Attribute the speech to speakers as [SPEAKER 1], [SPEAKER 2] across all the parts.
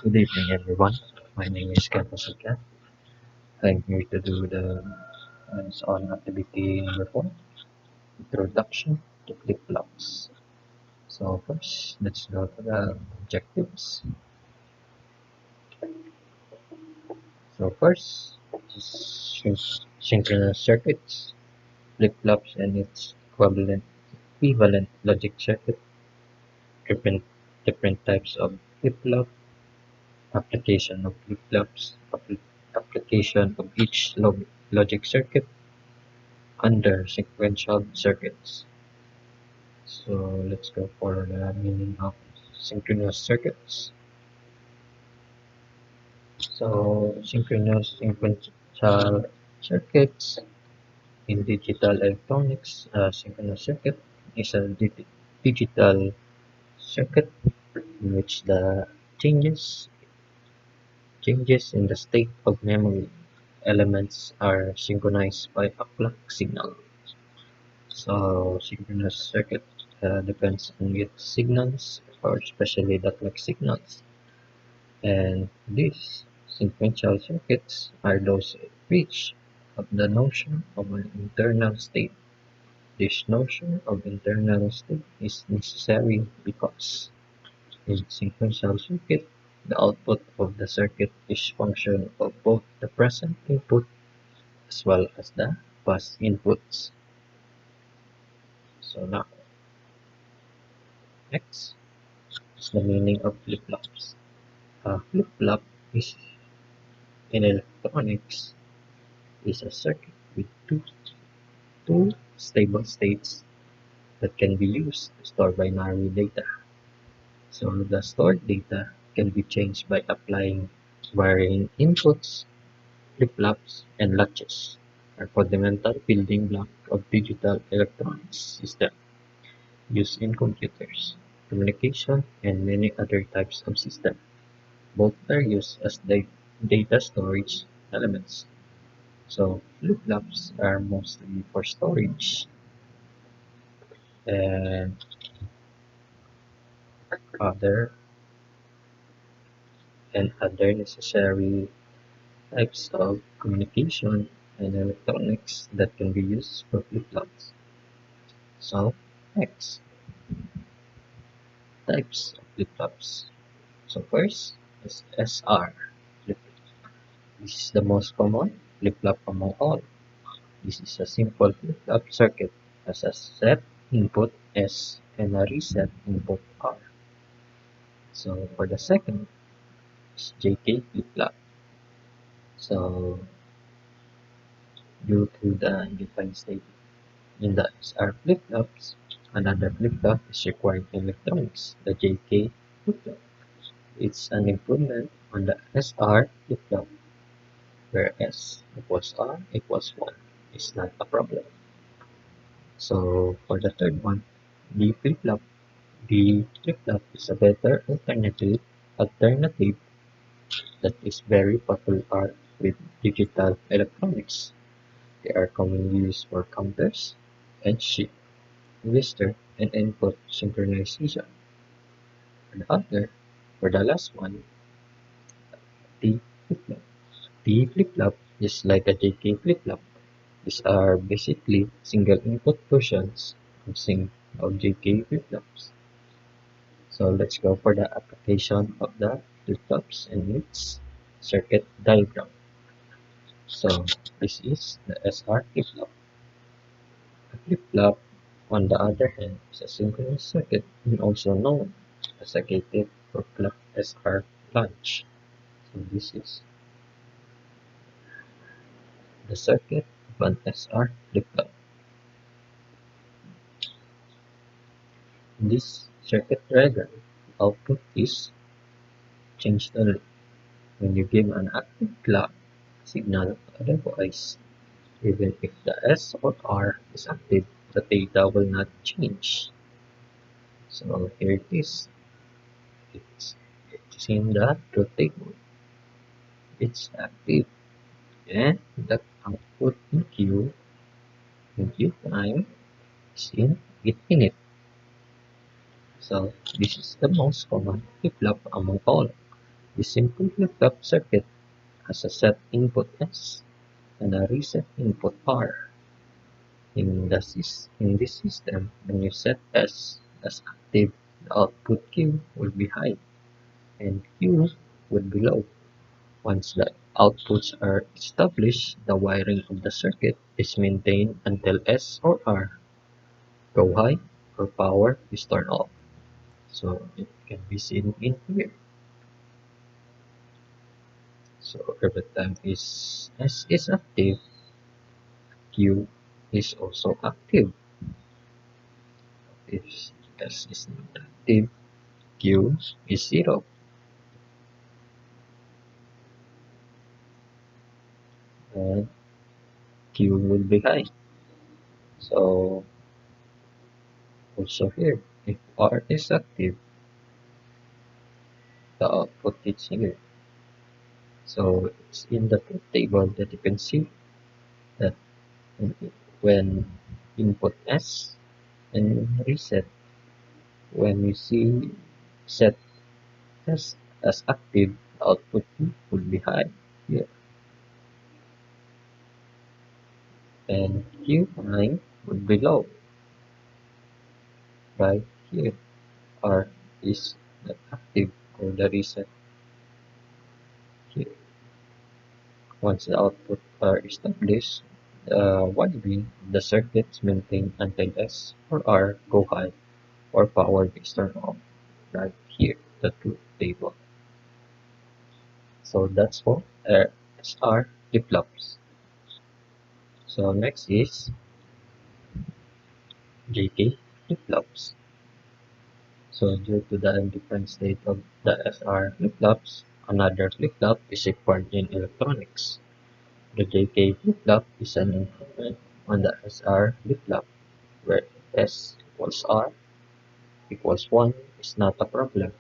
[SPEAKER 1] Good evening, everyone. My name is Ken Pasika. I'm here to do the hands-on activity number 4, Introduction to Flip-flops. So first, let's go to the objectives. So first, synchronous circuits, flip-flops, and its equivalent logic circuit, different different types of flip-flop, application of flip-flops, application of each logic circuit under sequential circuits. So let's go for the meaning of synchronous circuits. So synchronous sequential circuits in digital electronics, a synchronous circuit is a digital circuit in which the changes in the state of memory elements are synchronized by a clock signal. So synchronous circuit depends on its signals, or especially the clock signals. And these sequential circuits are those which have the notion of an internal state. This notion of internal state is necessary because in sequential circuit, the output of the circuit is function of both the present input as well as the past inputs. So now, next is the meaning of flip-flops. A flip-flop is in electronics is a circuit with two stable states that can be used to store binary data. So the stored data can be changed by applying varying inputs, flip-flops, and latches are fundamental building block of digital electronics system used in computers, communication, and many other types of systems. Both are used as data storage elements. So flip-flops are mostly for storage and other other necessary types of communication and electronics that can be used for flip-flops. So next, types of flip-flops. So first is SR flip-flop. This is the most common flip-flop among all. This is a simple flip-flop circuit has a set input S and a reset input R. So for the second is JK flip-flop. So due to the defined state in the SR flip-flops, another flip-flop is required in electronics, the JK flip-flop. It's an improvement on the SR flip-flop, where S equals R equals 1 is not a problem. So for the third one, D flip-flop. The flip-flop is a better alternative that is very popular with digital electronics. They are commonly used for counters and shift, register, and input synchronization. And other, for the last one, T flip-flop. T flip-flop is like a JK flip-flop. These are basically single input versions of JK flip-flops. So let's go for the application of the flip-flops and its circuit diagram. So this is the SR flip-flop. A flip-flop, on the other hand, is a synchronous circuit and also known as a gated or clock SR latch. So this is the circuit of an SR flip-flop. In this circuit diagram, output is changed only when you give an active clock signal otherwise. Even if the S or R is active, the data will not change. So here it is. It's in the truth table. It's active. And the output in Q time is in infinite. So this is the most common flip-flop among all. The simple flip-flop circuit has a set input S and a reset input R. In this system, when you set S as active, the output Q will be high and Q will be low. Once the outputs are established, the wiring of the circuit is maintained until S or R go high or power is turned off. So it can be seen in here. So every time S is active, Q is also active. If S is not active, Q is zero, and Q will be high. So also here, if R is active, the output is here. So it's in the truth table that you can see that when input S and reset, when you see set S as active, the output will be high here, and Q high would be low right here. R is not active or the reset here. Once the output are established, the wiring of the circuits maintained until S or R go high or power is turned off right here, the truth table. So that's for SR flip-flops. So next is JK flip-flops. So due to the indifferent state of the SR flip-flops, another flip-flop is required in electronics. The JK flip-flop is an improvement on the SR flip-flop, where S equals R equals 1 is not a problem.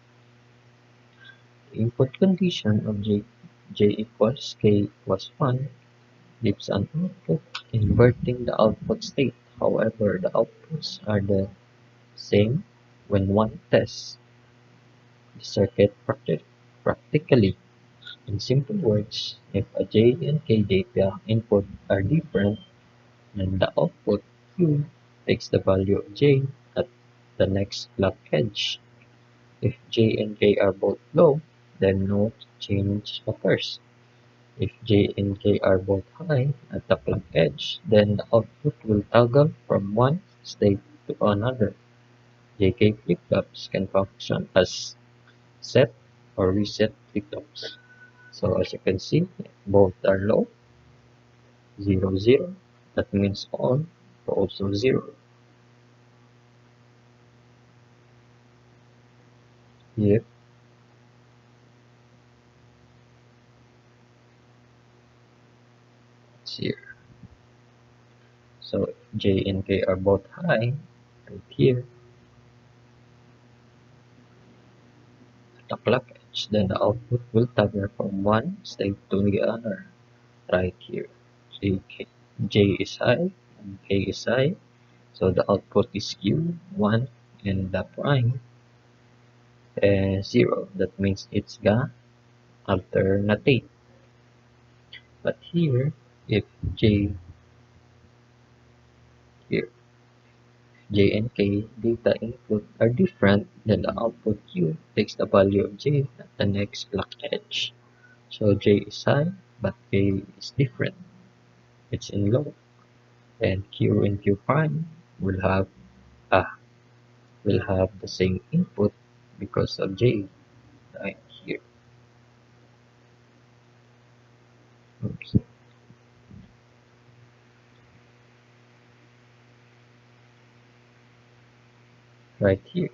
[SPEAKER 1] The input condition of J equals K equals 1 gives an output inverting the output state. However, the outputs are the same when one tests the circuit practically. In simple words, if a J and K data input are different, then the output Q takes the value of J at the next clock edge. If J and K are both low, then no change occurs. If J and K are both high at the clock edge, then the output will toggle from one state to another. JK flip-flops can function as set or reset flip-flops. So as you can see, both are low, 0, 0. That means on, also 0. Here, it's here. So J and K are both high, right here, at the clock edge. Then the output will toggle from one state to the other, right here. J is high and K is high. So the output is Q, 1, and the prime 0. That means it's the alternate. But here, if J here J and K data input are different, then the output Q takes the value of J at the next clock edge. So J is high, but K is different. It's in low. And Q and Q prime will have ah will have the same input because of J right here. Oops. Right here.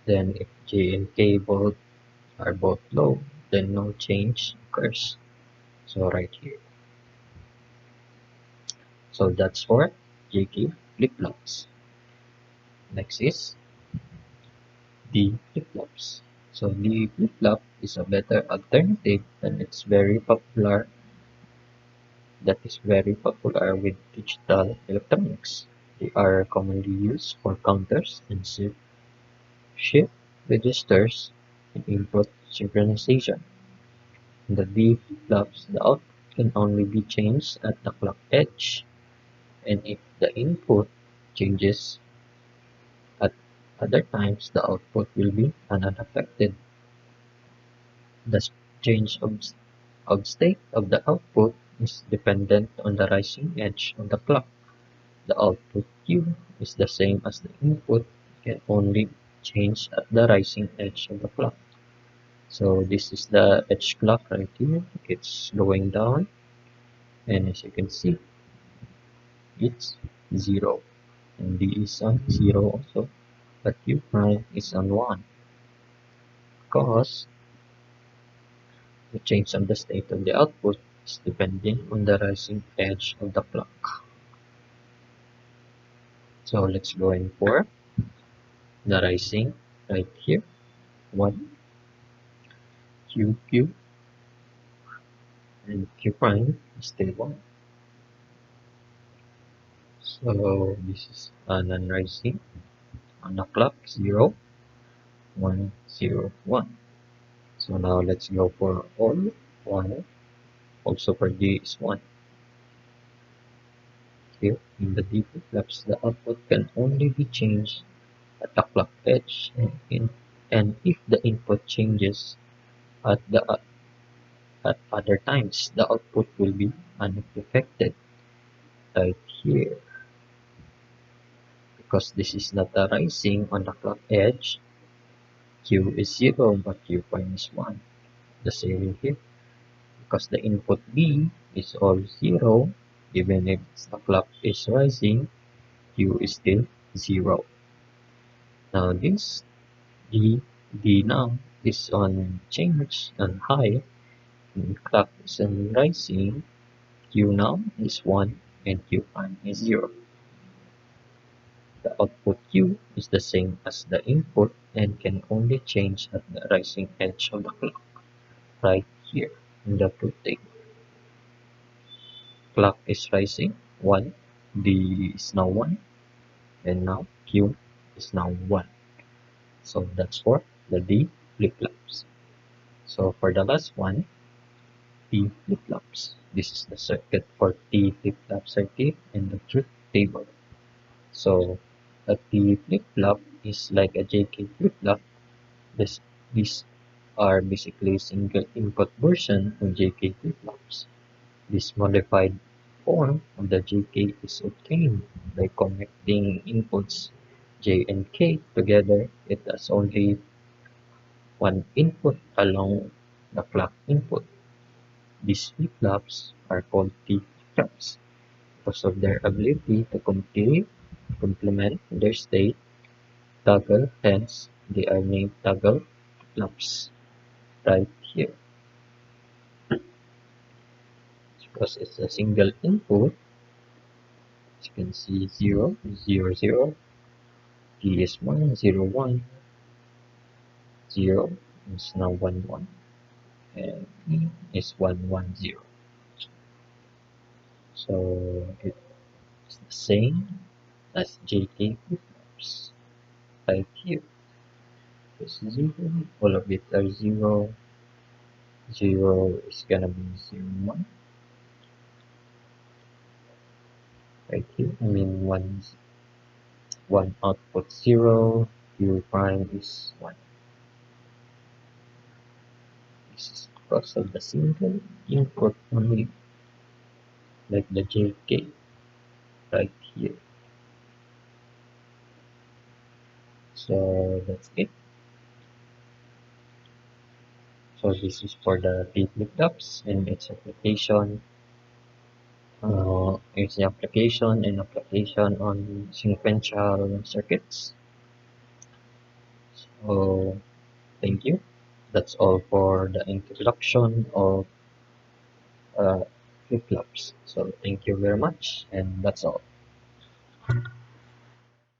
[SPEAKER 1] Then if J and K both are both low, then no change occurs. So right here. So that's for JK flip-flops. Next is D flip-flops. So D flip-flop is a better alternative and it's very popular with digital electronics. They are commonly used for counters and shift registers in input synchronization. In the D flip-flops, the output can only be changed at the clock edge, and if the input changes at other times, the output will be unaffected. The change of state of the output is dependent on the rising edge of the clock. The output Q is the same as the input, can only change at the rising edge of the clock. So this is the edge clock right here. It's going down, and as you can see, it's 0. And D is on 0 also, but Q prime is on 1 because the change of the state of the output is depending on the rising edge of the clock. So let's go in for the rising right here. 1 Q Q and Q prime is still 1. So this is a non-rising on the clock 0 1 0 1. So now let's go for all 1. Also for D is 1. Here in the D flip-flops, the output can only be changed at the clock edge, and if the input changes at at other times, the output will be unaffected right here. Because this is not a rising on the clock edge, Q is 0 but Q prime is 1. The same here. Because the input B is all 0, even if the clock is rising, Q is still 0. Now this D now is on change on high, and clock is on rising, Q now is 1 and Q prime is 0. The output Q is the same as the input and can only change at the rising edge of the clock, right here in the truth table. Clock is rising 1, D is now 1, and now Q is now 1. So that's for the D flip-flops. So for the last one, T flip-flops. This is the circuit for T flip-flop circuit in the truth table. So a T flip-flop is like a JK flip-flop. These are basically single input version of JK flip-flops. This modified form of the JK is obtained by connecting inputs J and K together. It has only one input along the clock input. These flip-flops are called T flip-flops because of their ability to complement their state toggle, hence they are named toggle flip-flops right here. Because it's a single input, as you can see 0, 0, 0, T is 1, 0, 1, 0 is now 1, 1, and E is 1, 1, 0. So it's the same as JK flip-flops right here. It's 0, all of it are 0, 0 is gonna be 0, 1 right here. I mean 1 output 0, Q prime is 1. This is because of the single input only, like the JK right here. So that's it. So this is for the T flip-flops and its application. Its application and application on sequential circuits. So thank you. That's all for the introduction of flip-flops. So thank you very much, and that's all.